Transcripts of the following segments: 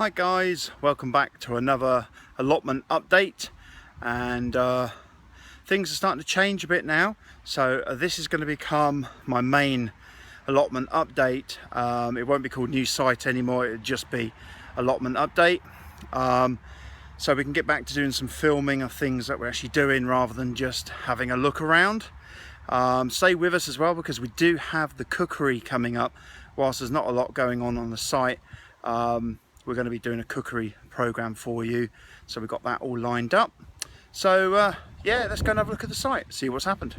Hi guys, welcome back to another allotment update, and things are starting to change a bit now, so this is going to become my main allotment update. It won't be called new site anymore, it'll just be allotment update, so we can get back to doing some filming of things that we're actually doing rather than just having a look around. Stay with us as well, because we do have the cookery coming up. Whilst there's not a lot going on the site, we're going to be doing a cookery program for you, so we've got that all lined up. So yeah, let's go and have a look at the site, see what's happened.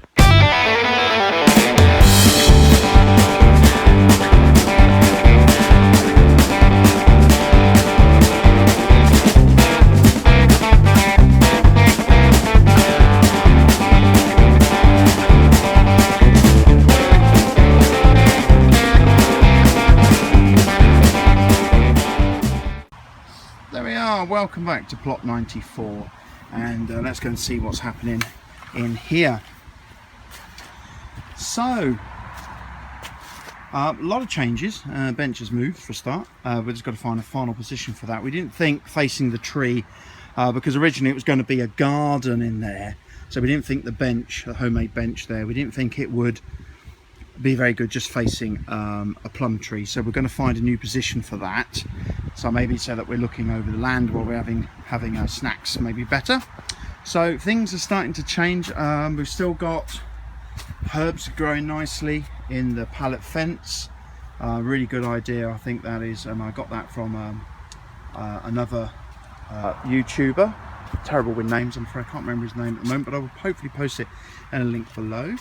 There we are, welcome back to plot 94, and let's go and see what's happening in here. So, a lot of changes. Bench has moved for a start. We've just got to find a final position for that. We didn't think facing the tree, because originally it was going to be a garden in there, so we didn't think the bench, the homemade bench there, we didn't think it would be very good just facing a plum tree. So we're going to find a new position for that, so maybe so that we're looking over the land while we're having snacks, maybe better. So things are starting to change. We've still got herbs growing nicely in the pallet fence. Really good idea, I think that is, and I got that from another YouTuber. Terrible with names, I'm afraid. I can't remember his name at the moment, but I will hopefully post it in a link below.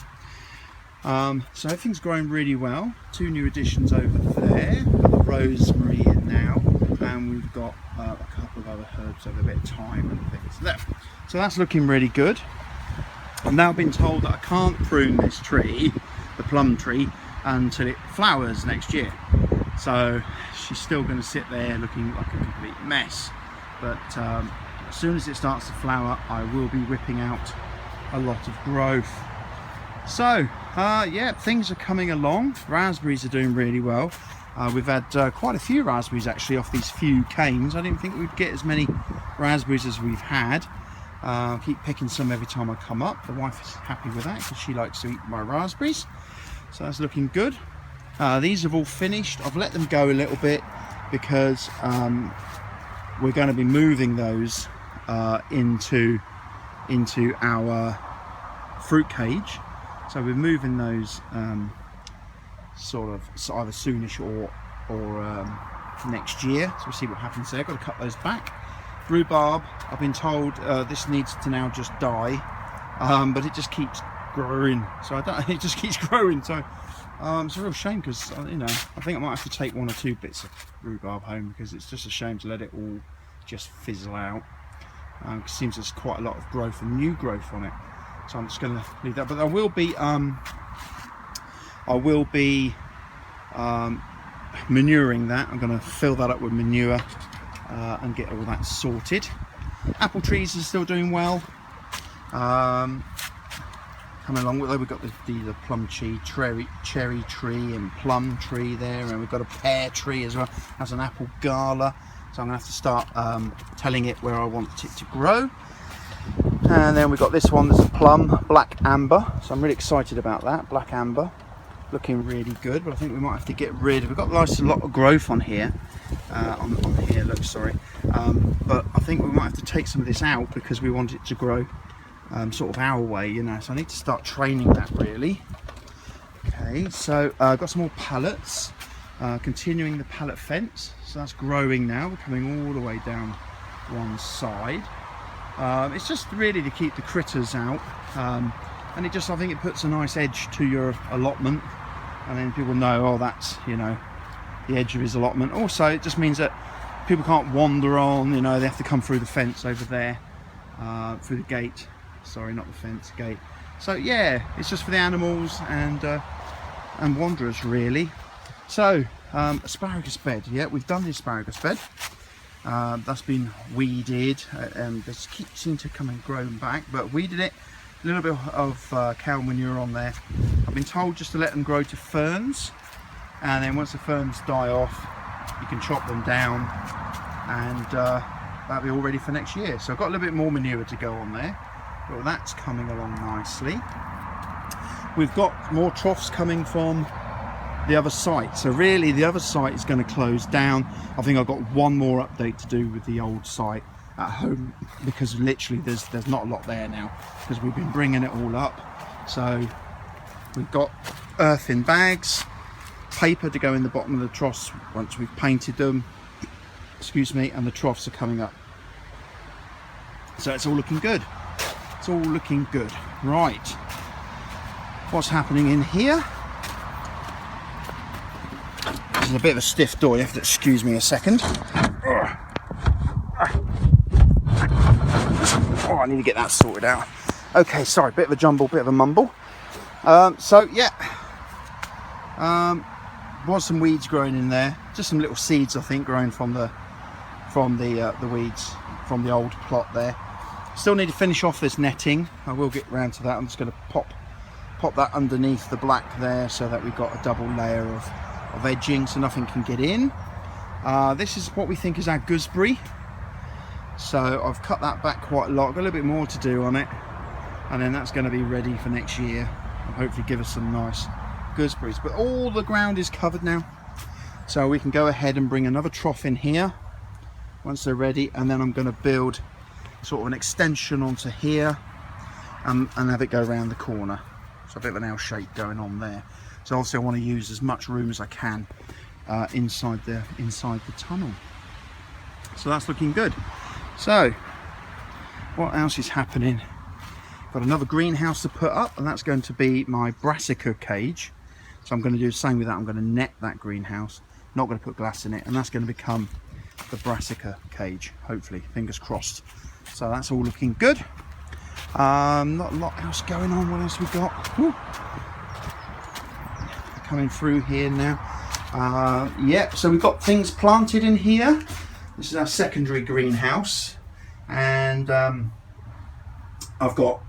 So everything's growing really well. Two new additions over there. We've got the rosemary in now, and we've got a couple of other herbs over, a bit of thyme and things there. So that's looking really good. I've now been told that I can't prune this tree, the plum tree, until it flowers next year. So she's still going to sit there looking like a complete mess. But as soon as it starts to flower, I will be whipping out a lot of growth. So yeah, things are coming along. Raspberries are doing really well. We've had quite a few raspberries actually off these few canes. I didn't think we'd get as many raspberries as we've had. I keep picking some every time I come up. The wife is happy with that because she likes to eat my raspberries, so that's looking good. These have all finished. I've let them go a little bit because we're going to be moving those into our fruit cage. So we're moving those sort of either soonish or next year. So we'll see what happens there. Got to cut those back. Rhubarb, I've been told this needs to now just die, but it just keeps growing. So it just keeps growing. So it's a real shame, because you know, I think I might have to take one or two bits of rhubarb home, because it's just a shame to let it all just fizzle out. It seems there's quite a lot of growth and new growth on it. So I'm just going to leave that, but I will be manuring that. I'm going to fill that up with manure and get all that sorted. Apple trees are still doing well. Coming along with, we've got the plum tree, cherry tree and plum tree there, and we've got a pear tree as well. That's an apple gala, so I'm going to have to start telling it where I want it to grow. And then we've got this one, there's a plum, black amber, so I'm really excited about that. Black amber, looking really good, but I think we might have to get rid of, we've got a lot of growth on here, on here, look, sorry, but I think we might have to take some of this out because we want it to grow sort of our way, you know, so I need to start training that really. Okay, so I've got some more pallets, continuing the pallet fence, so that's growing now, we're coming all the way down one side. It's just really to keep the critters out, and it just, I think it puts a nice edge to your allotment, and then people know, oh, that's, you know, the edge of his allotment. Also, it just means that people can't wander on, you know, they have to come through the fence over there, through the gate, sorry, not the fence, gate. So yeah, it's just for the animals and wanderers really. So asparagus bed, yeah, we've done the asparagus bed. That's been weeded, and they seem to come and grow back, but weeded it, a little bit of cow manure on there. I've been told just to let them grow to ferns, and then once the ferns die off, you can chop them down and that'll be all ready for next year. So I've got a little bit more manure to go on there, but that's coming along nicely. We've got more troughs coming from the other site, so really the other site is going to close down. I think I've got one more update to do with the old site at home, because literally there's not a lot there now, because we've been bringing it all up. So we've got earth in bags, paper to go in the bottom of the troughs once we've painted them, excuse me, and the troughs are coming up. So it's all looking good. It's all looking good. Right, what's happening in here? This is a bit of a stiff door, you have to excuse me a second. Oh, I need to get that sorted out. Okay, sorry, bit of a jumble, bit of a mumble. So yeah, was some weeds growing in there, just some little seeds I think growing from the weeds from the old plot there. Still need to finish off this netting. I will get round to that. I'm just going to pop that underneath the black there, so that we've got a double layer of edging so nothing can get in. This is what we think is our gooseberry, so I've cut that back quite a lot, got a little bit more to do on it, and then that's going to be ready for next year and hopefully give us some nice gooseberries. But all the ground is covered now, so we can go ahead and bring another trough in here once they're ready, and then I'm going to build sort of an extension onto here and have it go around the corner, so a bit of an L shape going on there. So obviously I want to use as much room as I can inside the tunnel. So that's looking good. So what else is happening? Got another greenhouse to put up, and that's going to be my brassica cage. So I'm going to do the same with that. I'm going to net that greenhouse, not going to put glass in it, and that's going to become the brassica cage, hopefully, fingers crossed. So that's all looking good. Not a lot else going on. What else we got? Woo. Coming through here now. Yep, so we've got things planted in here. This is our secondary greenhouse, and I've got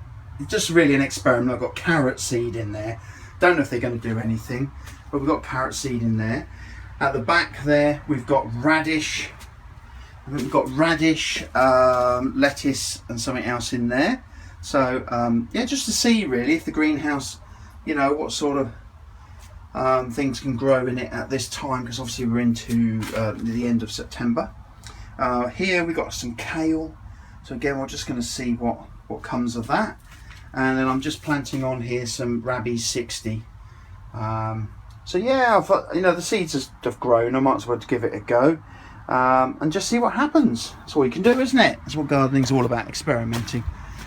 just really an experiment. I've got carrot seed in there. Don't know if they're going to do anything, but we've got carrot seed in there. At the back there we've got radish. I think we've got radish, lettuce and something else in there. So yeah, just to see really if the greenhouse, you know, what sort of things can grow in it at this time, because obviously we're into the end of September. Here we've got some kale, so again we're just going to see what comes of that. And then I'm just planting on here some Rabies 60. So yeah, you know, the seeds have grown. I might as well give it a go and just see what happens. That's all you can do, isn't it? That's what gardening's all about, experimenting.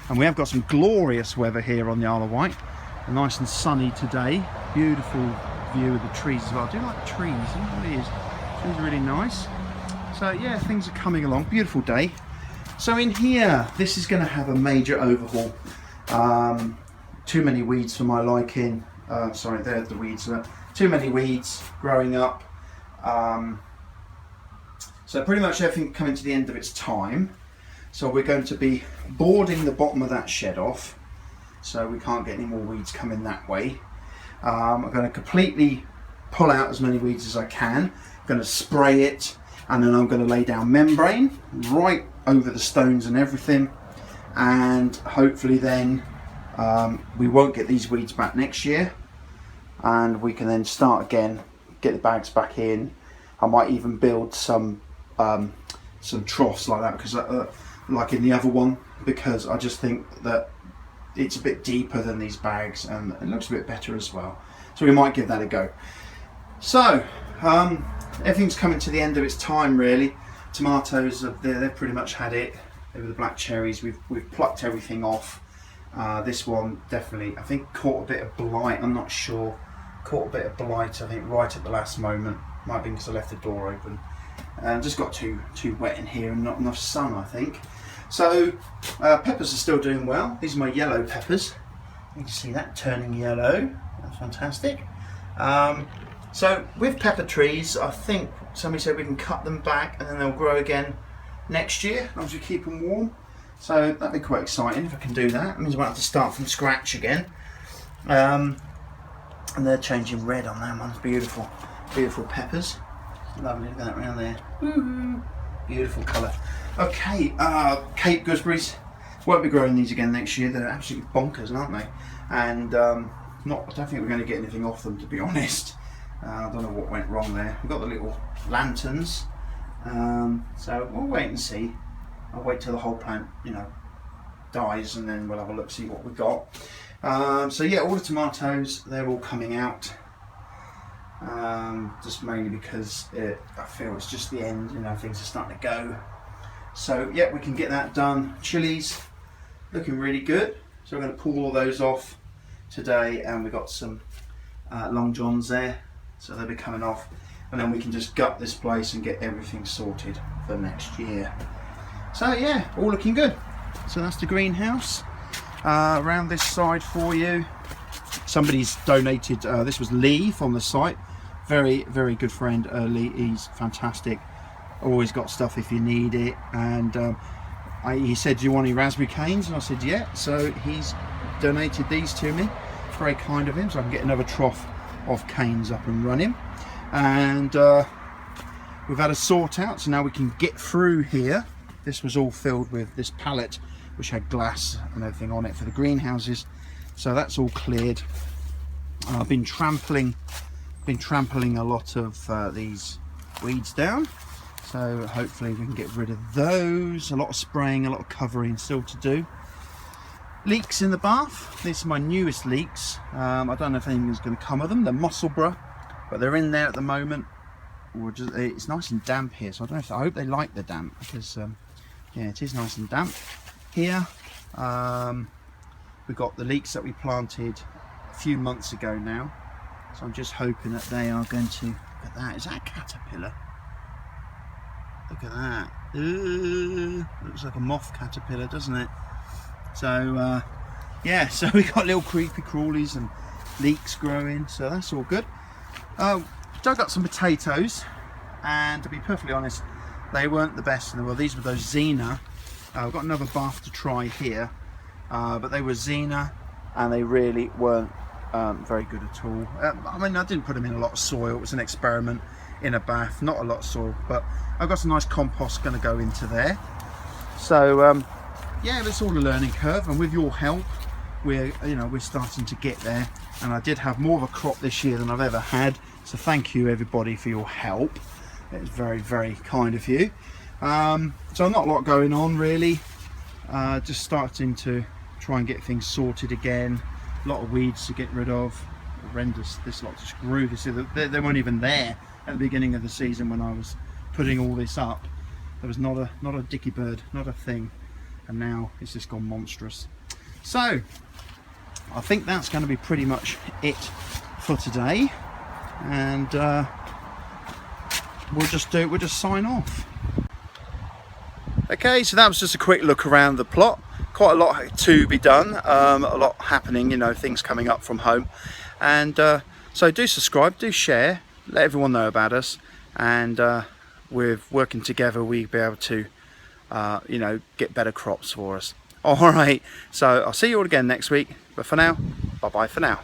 And we have got some glorious weather here on the Isle of Wight. Nice and sunny today. Beautiful view of the trees as well. I do like trees, it really is. Trees are really nice. So yeah, things are coming along. Beautiful day. So in here, this is going to have a major overhaul. Too many weeds for my liking. Sorry, there's the weeds. Too many weeds growing up. So pretty much everything coming to the end of its time. So we're going to be boarding the bottom of that shed off, so we can't get any more weeds coming that way. I'm going to completely pull out as many weeds as I can. I'm going to spray it, and then I'm going to lay down membrane right over the stones and everything, and hopefully then we won't get these weeds back next year, and we can then start again, get the bags back in. I might even build some troughs like that, because like in the other one, because I just think that it's a bit deeper than these bags and it looks a bit better as well. So we might give that a go. So everything's coming to the end of its time really. Tomatoes, they've pretty much had it. They were the black cherries. We've plucked everything off. This one definitely, I think, caught a bit of blight. I'm not sure. Caught a bit of blight, I think, right at the last moment. Might be because I left the door open. Just got too wet in here and not enough sun, I think. So peppers are still doing well. These are my yellow peppers. You can see that turning yellow. That's fantastic. So with pepper trees, I think somebody said we can cut them back and then they'll grow again next year, as long as we keep them warm. So that'd be quite exciting if I can do that. It means I won't have to start from scratch again. And they're changing red on that one. Beautiful, beautiful peppers. Lovely, look at that around there. Woo-hoo. Beautiful colour. Okay, Cape gooseberries. Won't be growing these again next year. They're absolutely bonkers, aren't they? And I don't think we're going to get anything off them, to be honest. I don't know what went wrong there. We've got the little lanterns, so we'll wait and see. I'll wait till the whole plant, you know, dies, and then we'll have a look, see what we've got. So yeah, all the tomatoes, they're all coming out. Just mainly because I feel it's just the end, you know, things are starting to go. So yeah, we can get that done. Chilies looking really good, so we're going to pull all those off today, and we've got some long johns there, so they'll be coming off, and then we can just gut this place and get everything sorted for next year. So yeah, all looking good. So that's the greenhouse. Around this side for you, somebody's donated, this was Lee from the site, very good friend. Lee, he's fantastic, always got stuff if you need it. And he said, do you want any raspberry canes? And I said yeah, so he's donated these to me. Very kind of him, so I can get another trough of canes up and running. And we've had a sort out, so now we can get through here. This was all filled with this pallet which had glass and everything on it for the greenhouses, so that's all cleared. I've been trampling a lot of these weeds down, so hopefully we can get rid of those. A lot of spraying, a lot of covering still to do. Leeks in the bath. These are my newest leeks. I don't know if anything's going to come of them. They're Musselburgh, but they're in there at the moment. It's nice and damp here, so I don't know. I hope they like the damp, because yeah, it is nice and damp here. We've got the leeks that we planted a few months ago now, so I'm just hoping that they are going to. Look at that. Is that a caterpillar? Look at that. Looks like a moth caterpillar, doesn't it? So yeah, so we got little creepy crawlies and leeks growing, so that's all good. Dug up some potatoes, and to be perfectly honest, they weren't the best in the world. These were those Xena. I've got another bath to try here, but they were Xena, and they really weren't very good at all. I mean, I didn't put them in a lot of soil. It was an experiment in a bath, not a lot of soil, but I've got some nice compost going to go into there. So yeah, it's all a learning curve, and with your help, we're starting to get there. And I did have more of a crop this year than I've ever had, so thank you everybody for your help. It's very kind of you. So not a lot going on really, just starting to try and get things sorted again. A lot of weeds to get rid of. Horrendous, this lot just grew. They weren't even there at the beginning of the season when I was putting all this up. There was not a dicky bird, not a thing, and now it's just gone monstrous. So I think that's going to be pretty much it for today, and we'll just sign off. Okay, so that was just a quick look around the plot. Quite a lot to be done, a lot happening, you know, things coming up from home. And so do subscribe, do share, let everyone know about us, and with working together we'll be able to you know, get better crops for us. All right, so I'll see you all again next week, but for now, bye bye for now.